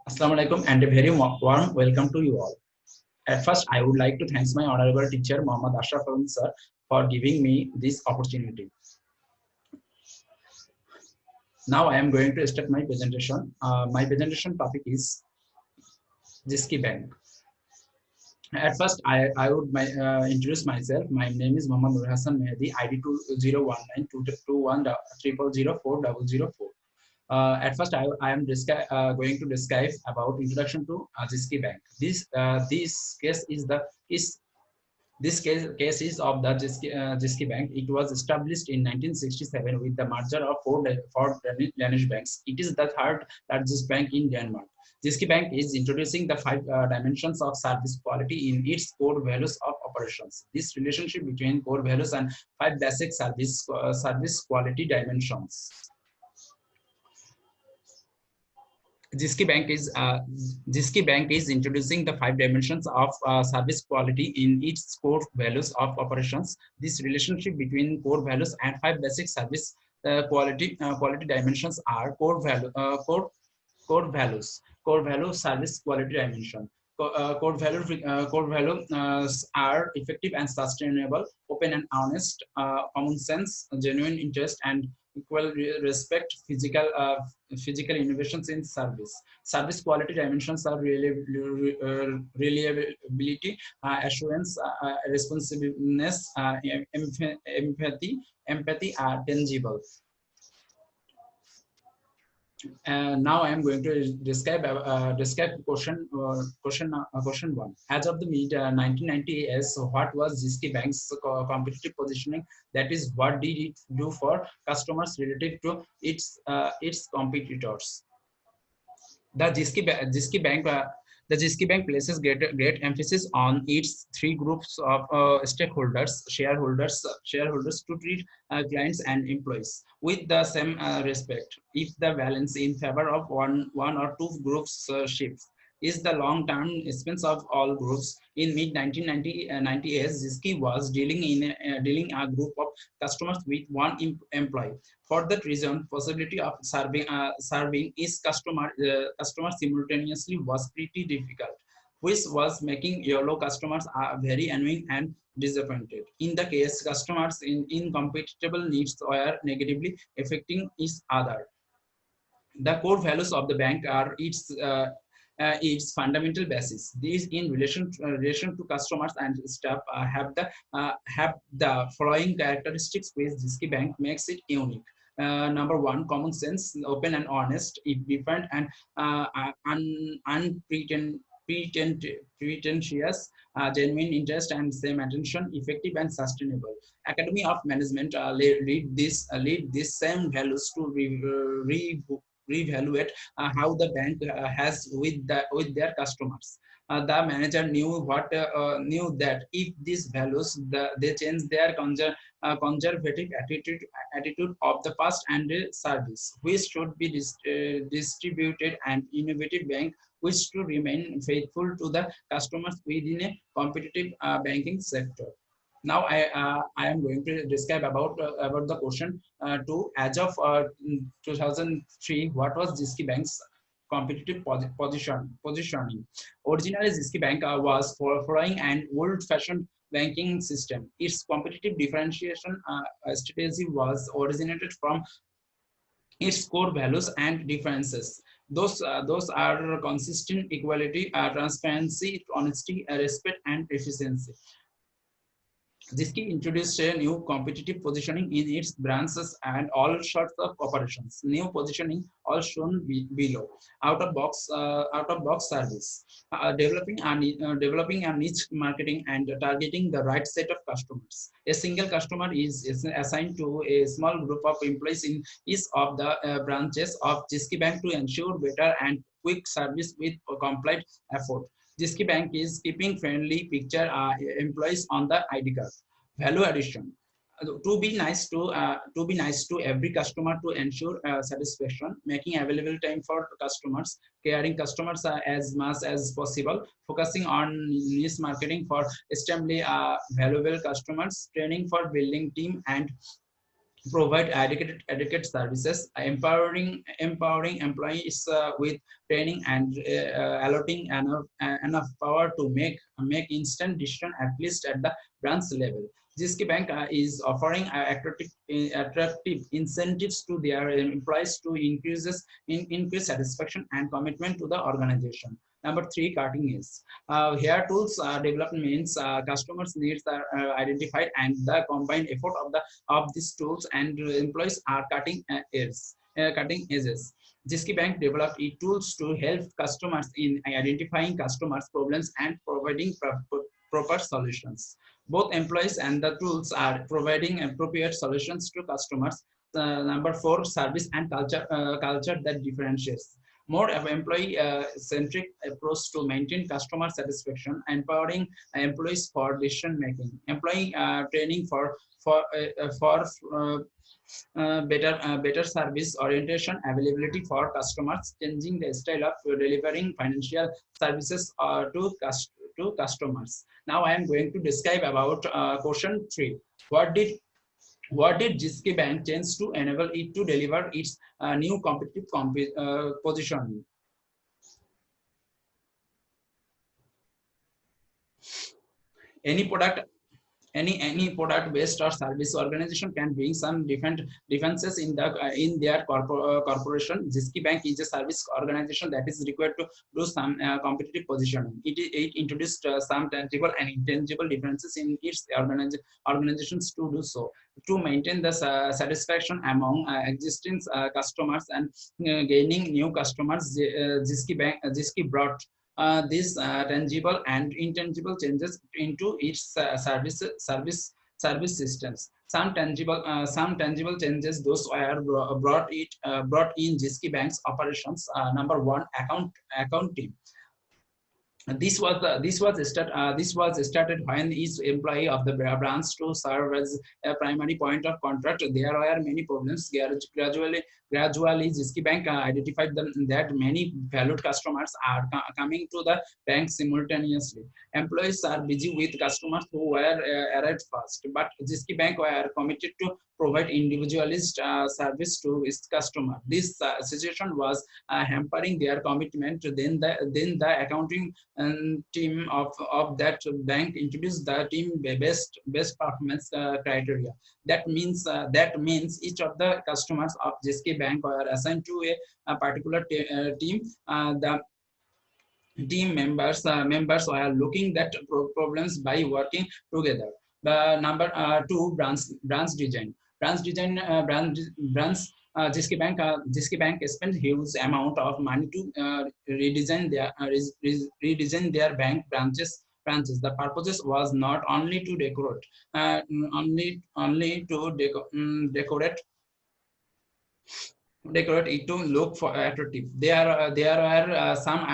Assalamu alaikum and a very warm welcome to you all. At first, I would like to thank my honorable teacher Muhammad Ashraf sir for giving me this opportunity. Now I am going to start my presentation. My presentation topic is Jiski Bank. At first, I would introduce myself. My name is Muhammad Nur Hassan Mehdi, ID 2019221300400400. At first, I am going to describe about introduction to Jiski Bank. This case is the is This case is of the Jiski Bank. It was established in 1967 with the merger of four Danish banks. It is the third largest bank in Denmark. Jiski Bank is introducing the five dimensions of service quality in its core values of operations. This relationship between core values and five basic service quality dimensions. Jiski Bank is introducing the five dimensions of service quality in its core values of operations. This relationship between core values and five basic service quality dimensions are core values, core value, service quality dimension. Core value are effective and sustainable, open and honest, common sense, genuine interest, and equal respect. Physical innovations in service. Service quality dimensions are reliability, assurance, responsiveness, empathy are tangible. Now I am going to describe question one. As of the mid 1990s, what was Jiski Bank's competitive positioning? That is, what did it do for customers relative to its competitors? The Jiski Bank. The Jiski Bank places great emphasis on its three groups of stakeholders, shareholders to treat clients and employees with the same respect. If the balance in favor of one or two groups shifts, is the long-term expense of all groups. In mid 1990s, Jiski was dealing a group of customers with one employee. For that reason, possibility of serving each customer simultaneously was pretty difficult, which was making YOLO customers very annoying and disappointed. In the case, customers in incompatible needs were negatively affecting each other. The core values of the bank are its fundamental basis. These, in relation to customers and staff, have the following characteristics which Jiski Bank makes it unique. Number one, common sense, open and honest, indifferent and pretentious, genuine interest and same attention, effective and sustainable. Academy of Management lead these same values to reevaluate how the bank has with their customers. The manager knew that if these values they change their conservative attitude of the past and service, which should be distributed and innovative bank which to remain faithful to the customers within a competitive banking sector. Now I am going to describe about the question two. As of 2003, what was Jiski Bank's competitive positioning? Originally, Jiski Bank was following an old-fashioned banking system. Its competitive differentiation strategy was originated from its core values and differences. Those are consistent equality, transparency, honesty, respect, and efficiency. Jiski introduced a new competitive positioning in its branches and all sorts of operations. New positioning, all shown below. Out of box service, developing a niche marketing and targeting the right set of customers. A single customer is assigned to a small group of employees in each of the branches of Jiski Bank to ensure better and quick service with complete effort. Jiski Bank is keeping friendly picture employees on the ID card. Value addition. To be nice to every customer to ensure satisfaction, making available time for customers, caring customers as much as possible, focusing on niche marketing for extremely valuable customers, training for building team and provide adequate services, empowering employees with training and allotting enough power to make instant decision at least at the branch level. GSK Bank is offering attractive incentives to their employees to increase satisfaction and commitment to the organization. Number three, cutting edge. Here tools development means customers' needs are identified and the combined effort of these tools and employees are cutting edges. GSK Bank developed tools to help customers in identifying customers' problems and providing proper solutions. Both employees and the tools are providing appropriate solutions to customers. Number four, service and culture that differentiates. More of employee-centric approach to maintain customer satisfaction, empowering employees for decision making, employee training for better service orientation, availability for customers, changing the style of delivering financial services to customers. Now I am going to describe about question three. What did what did GSK Bank change to enable it to deliver its new competitive positioning? Any product any product based or service organization can bring some different differences in their corporation. GSK Bank is a service organization that is required to do some competitive positioning. It introduced some tangible and intangible differences in its organizations to do so, to maintain the satisfaction among existing customers and gaining new customers. GSK brought these tangible and intangible changes into its service systems. Some tangible changes those were brought in GSK Bank's operations. Number one, account team. This was started when each employee of the branch to serve as a primary point of contact. There were many problems. Gradually, GSK Bank identified that many valued customers are coming to the bank simultaneously. Employees are busy with customers who were arrived first, but GSK Bank were committed to provide individualist service to its customer. This situation was hampering their commitment. Then the accounting team of that bank introduced the team best performance criteria. That means each of the customers of GSK Bank are assigned to a particular team. The team members are looking at problems by working together. The number two, branch design. GSK Bank spent huge amount of money to redesign their bank branches. The purpose was not only to decorate it to look for attractive. There are some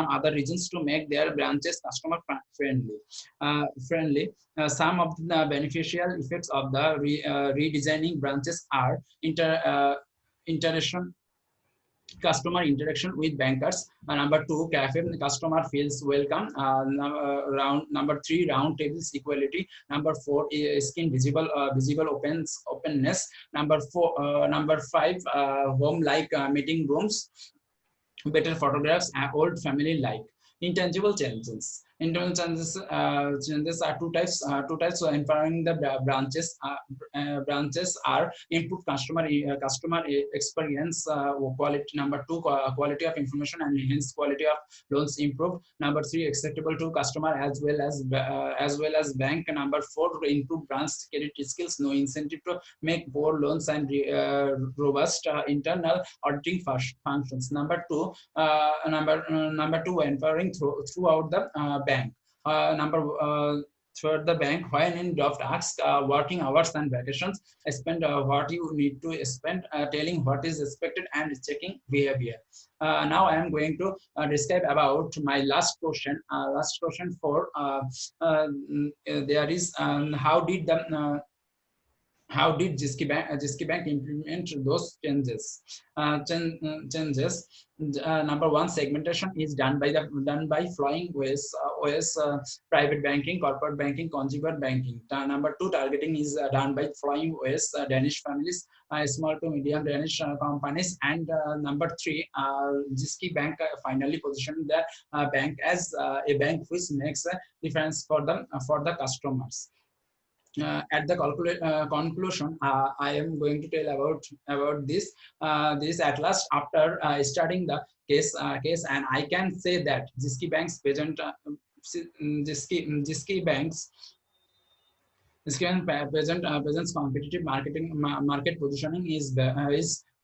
other reasons to make their branches customer friendly. Some of the beneficial effects of the redesigning branches are interaction customer interaction with bankers. Number two, cafe customer feels welcome. Number three, round tables equality. Number four, skin visible openness. Number five, home like meeting rooms, better photographs, old family like. Intangible changes. Changes are two types. So empowering the branches are improve customer experience quality. Number two, quality of information and enhance quality of loans improve. Number three, acceptable to customer as well as bank. Number four, improve branch security skills. No incentive to make poor loans and robust internal auditing functions. Number two, empowering throughout the bank. Number third, the bank when in draft asks working hours and vacations, spend what you need to spend, telling what is expected and checking behavior. Now I am going to describe about my last question. Last question for there is how did the How did Jiski Bank implement those changes? Changes. Number one, segmentation is done by Flying OS, private banking, corporate banking, consumer banking. Number two, targeting is done by Flying OS, Danish families, small to medium Danish companies, and number three, Jiski Bank finally positioned the bank as a bank which makes a difference for the customers. At the conclusion, I am going to tell about this at last after studying the and I can say that Jiski Bank's present competitive market positioning is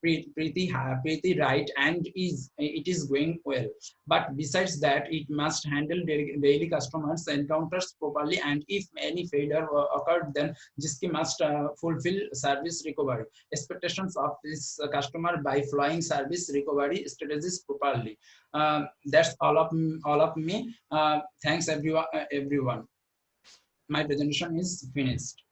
pretty right, and it is going well. But besides that, it must handle daily customers encounters properly, and if any failure occurred, then Jiski must fulfill service recovery expectations of this customer by flying service recovery strategies properly. That's all of me. Thanks everyone. My presentation is finished.